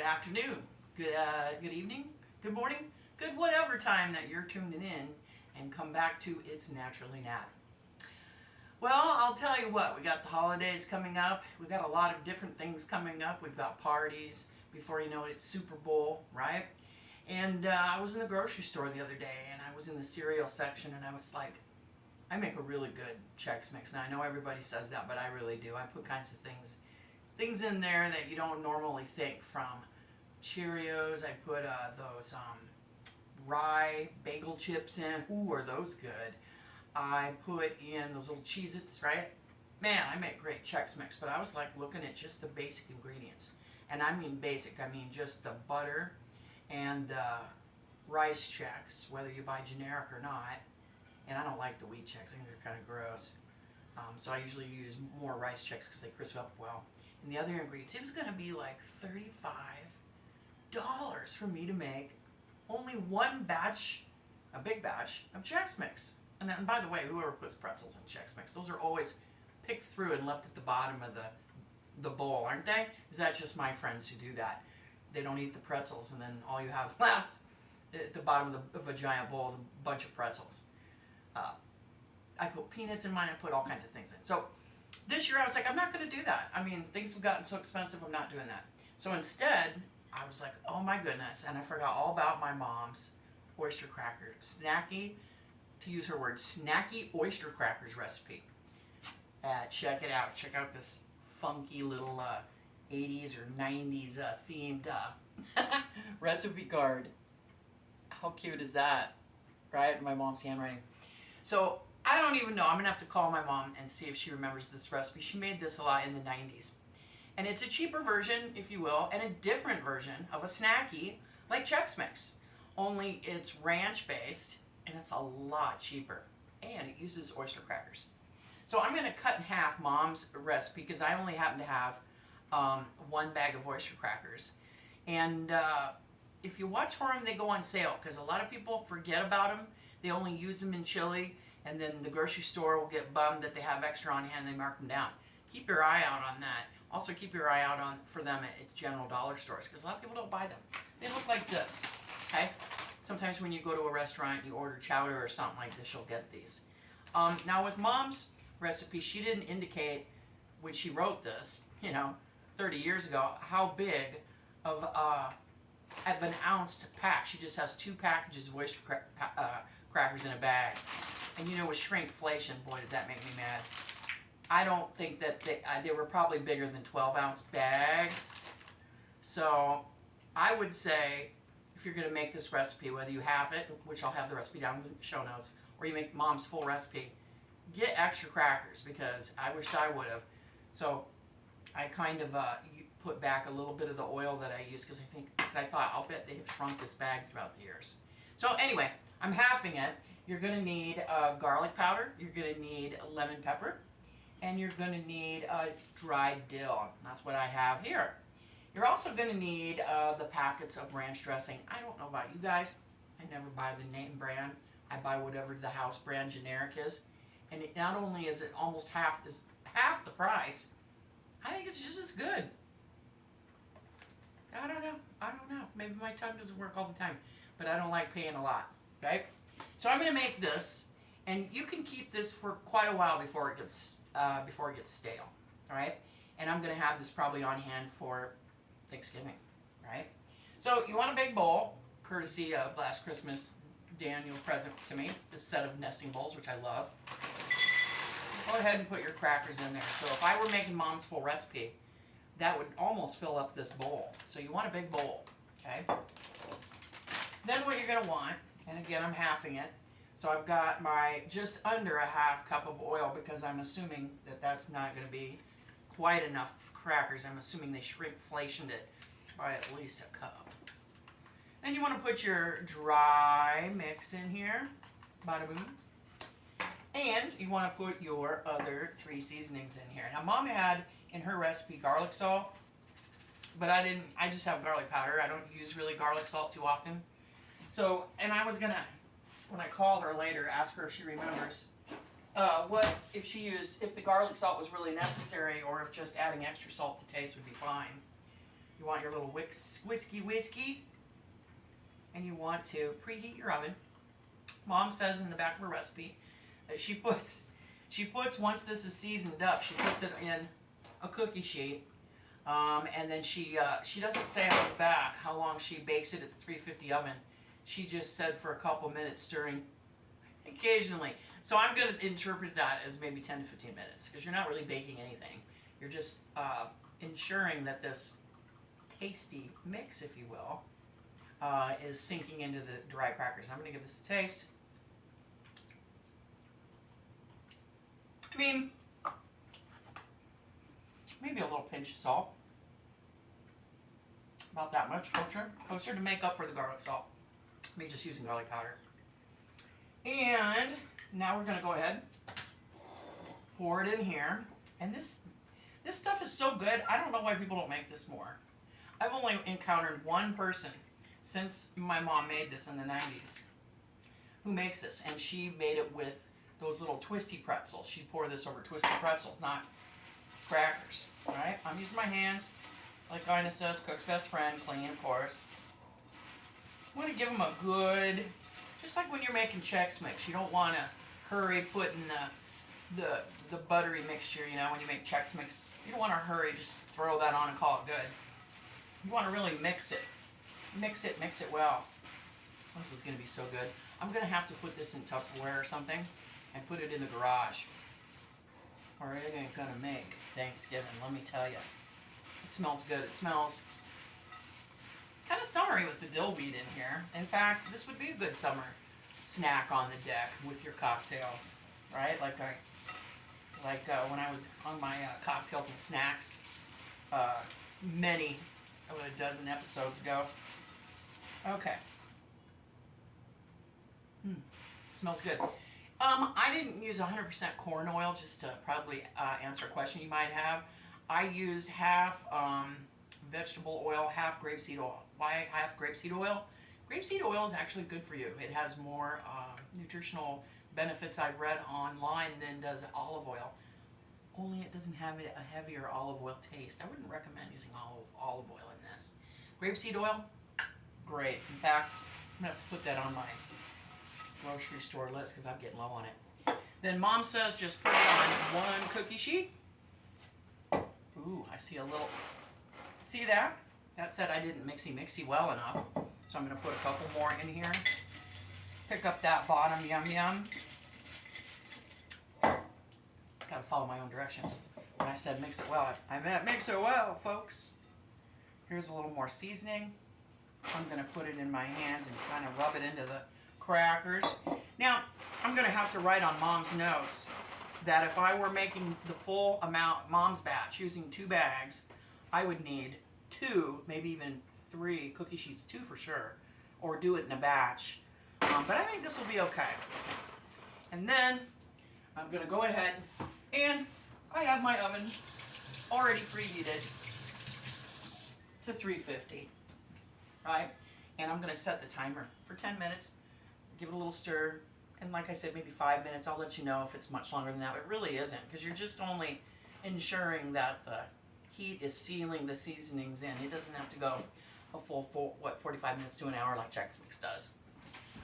afternoon, good evening, good morning, good whatever time that you're tuning in and come back to It's Naturally Nat. Well, I'll tell you what, we got the holidays coming up. We've got a lot of different things coming up. We've got parties. Before you know it, it's Super Bowl, right? And I was in the grocery store the other day and I was in the cereal section and I was like, I make a really good Chex Mix. Now I know everybody says that, but I really do. I put kinds of things in there that you don't normally think, from Cheerios. I put those rye bagel chips in. Ooh, are those good. I put in those little Cheez-Its, right? Man, I make great Chex Mix, but I was like looking at just the basic ingredients. And I mean basic, I mean just the butter and the rice Chex, whether you buy generic or not. And I don't like the wheat Chex, I think they're kind of gross. So I usually use more rice Chex because they crisp up well. And the other ingredients, it was going to be like $35 for me to make only one batch, a big batch, of Chex Mix. And then, by the way, whoever puts pretzels in Chex Mix, those are always picked through and left at the bottom of the bowl, aren't they? Is that just my friends who do that? They don't eat the pretzels, and then all you have left at the bottom of a giant bowl is a bunch of pretzels. I put peanuts in mine, I put all kinds of things in. So this year I was like, I'm not going to do that. I mean, things have gotten so expensive, I'm not doing that. So instead, I was like, oh my goodness, and I forgot all about my mom's oyster cracker, snacky, to use her word, snacky oyster crackers recipe. Check it out. Check out this funky little 80s or 90s themed recipe card. How cute is that? Right? My mom's handwriting. So I don't even know. I'm going to have to call my mom and see if she remembers this recipe. She made this a lot in the 90s. And it's a cheaper version, if you will, and a different version of a snacky like Chex Mix. Only it's ranch based and it's a lot cheaper. And it uses oyster crackers. So I'm going to cut in half Mom's recipe because I only happen to have one bag of oyster crackers. And if you watch for them, they go on sale because a lot of people forget about them. They only use them in chili, and then the grocery store will get bummed that they have extra on hand and they mark them down. Keep your eye out on that. Also keep your eye out for them at general dollar stores because a lot of people don't buy them. They look like this, okay? Sometimes when you go to a restaurant, you order chowder or something like this, you'll get these. Now with Mom's recipe, she didn't indicate when she wrote this, 30 years ago, how big of an ounce to pack. She just has 2 packages of oyster crackers in a bag. And with shrinkflation, boy, does that make me mad. I don't think that they were probably bigger than 12-ounce bags. So I would say, if you're going to make this recipe, whether you have it, which I'll have the recipe down in the show notes, or you make Mom's full recipe, get extra crackers because I wished I would have. So I kind of put back a little bit of the oil that I used because I thought, I'll bet they've shrunk this bag throughout the years. So anyway, I'm halving it. You're going to need garlic powder. You're going to need lemon pepper. And you're going to need dried dill. That's what I have here. You're also going to need the packets of ranch dressing. I don't know about you guys. I never buy the name brand. I buy whatever the house brand generic is. And it not only is it almost half the price, I think it's just as good. I don't know. Maybe my tongue doesn't work all the time, but I don't like paying a lot, right? So I'm going to make this, and you can keep this for quite a while before it gets stale, all right? And I'm going to have this probably on hand for Thanksgiving, right? So you want a big bowl, courtesy of last Christmas Daniel present to me, this set of nesting bowls, which I love. Go ahead and put your crackers in there. So if I were making Mom's full recipe, that would almost fill up this bowl. So you want a big bowl, okay? Then what you're going to want, and again I'm halving it, so I've got my just under a half cup of oil because I'm assuming that that's not going to be quite enough crackers. I'm assuming they shrinkflationed it by at least a cup. Then you want to put your dry mix in here, bada boom. And you want to put your other 3 seasonings in here. Now Mom had in her recipe garlic salt, but I just have garlic powder. I don't use really garlic salt too often. So, and I was gonna, when I called her later, ask her if she remembers what if the garlic salt was really necessary or if just adding extra salt to taste would be fine. You want your little whiskey, and you want to preheat your oven. Mom says in the back of her recipe that she puts once this is seasoned up, she puts it in a cookie sheet, and then she doesn't say on the back how long she bakes it at the 350 oven. She just said for a couple minutes, stirring occasionally. So I'm going to interpret that as maybe 10 to 15 minutes, because you're not really baking anything. You're just ensuring that this tasty mix, if you will, is sinking into the dry crackers. I'm going to give this a taste. I mean, maybe a little pinch of salt. About that much, kosher to make up for the garlic salt. Me just using garlic powder. And now we're going to go ahead, pour it in here. And this stuff is so good, I don't know why people don't make this more. I've only encountered one person since my mom made this in the 90s who makes this, and she made it with those little twisty pretzels. She'd pour this over twisty pretzels, not crackers. Right? I'm using my hands, like Ina says, cook's best friend, clean, of course. I want to give them a good, just like when you're making Chex Mix, you don't want to hurry putting the buttery mixture, you know, when you make Chex Mix. You don't want to hurry, just throw that on and call it good. You want to really mix it. Mix it well. This is going to be so good. I'm going to have to put this in Tupperware or something and put it in the garage, or it ain't going to make Thanksgiving, let me tell you. It smells good. It smells kind of summery with the dill weed in here. In fact, this would be a good summer snack on the deck with your cocktails, right? Like when I was on my cocktails and snacks many, about a dozen episodes ago. Okay. Smells good. I didn't use 100% corn oil, just to probably answer a question you might have. I used half vegetable oil, half grapeseed oil. Why half grapeseed oil? Grapeseed oil is actually good for you. It has more nutritional benefits I've read online than does olive oil. Only it doesn't have a heavier olive oil taste. I wouldn't recommend using olive oil in this. Grapeseed oil, great. In fact, I'm going to have to put that on my grocery store list because I'm getting low on it. Then Mom says just put it on one cookie sheet. Ooh, I see a little, see that? That said I didn't mixy well enough. So I'm going to put a couple more in here. Pick up that bottom yum. Gotta follow my own directions. When I said mix it well, I meant mix it well, folks. Here's a little more seasoning. I'm going to put it in my hands and kind of rub it into the crackers. Now, I'm going to have to write on Mom's notes that if I were making the full amount, Mom's batch, using 2 bags, I would need 2, maybe even 3 cookie sheets, 2 for sure, or do it in a batch. But I think this will be okay. And then I'm going to go ahead, and I have my oven already preheated to 350, right? And I'm going to set the timer for 10 minutes, give it a little stir, and like I said, maybe 5 minutes. I'll let you know if it's much longer than that. It really isn't, because you're just only ensuring that the heat is sealing the seasonings in. It doesn't have to go a full 45 minutes to an hour like Chex Mix does.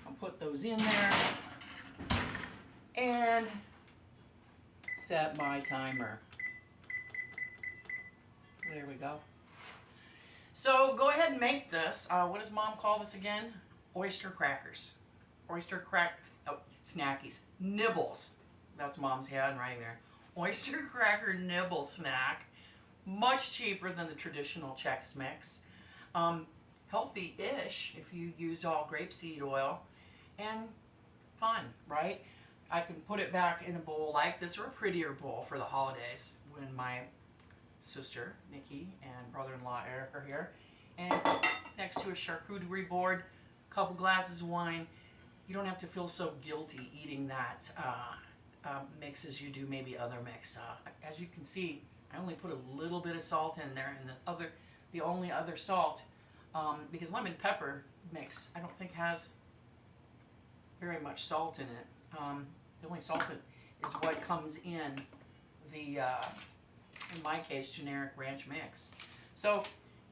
I'll put those in there and set my timer. There we go. So go ahead and make this. What does Mom call this again? Oyster crackers. Snackies. Nibbles. That's Mom's handwriting there. Oyster cracker nibble snack. Much cheaper than the traditional Chex Mix. Healthy-ish if you use all grapeseed oil. And fun, right? I can put it back in a bowl like this, or a prettier bowl for the holidays when my sister, Nikki, and brother-in-law, Eric, are here. And next to a charcuterie board, a couple glasses of wine. You don't have to feel so guilty eating that mix as you do maybe other mix. As you can see, I only put a little bit of salt in there, and the only other salt, because lemon pepper mix, I don't think has very much salt in it. The only salt is what comes in the, in my case, generic ranch mix. So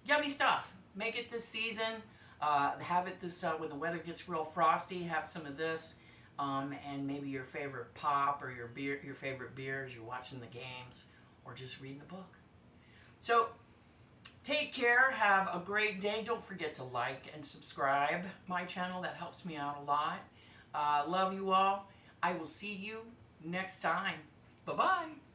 yummy stuff. Make it this season. Have it this when the weather gets real frosty. Have some of this, and maybe your favorite pop or your beer, your favorite beers. You're watching the games or just reading a book. So take care. Have a great day. Don't forget to like and subscribe my channel. That helps me out a lot. Love you all. I will see you next time. Bye-bye.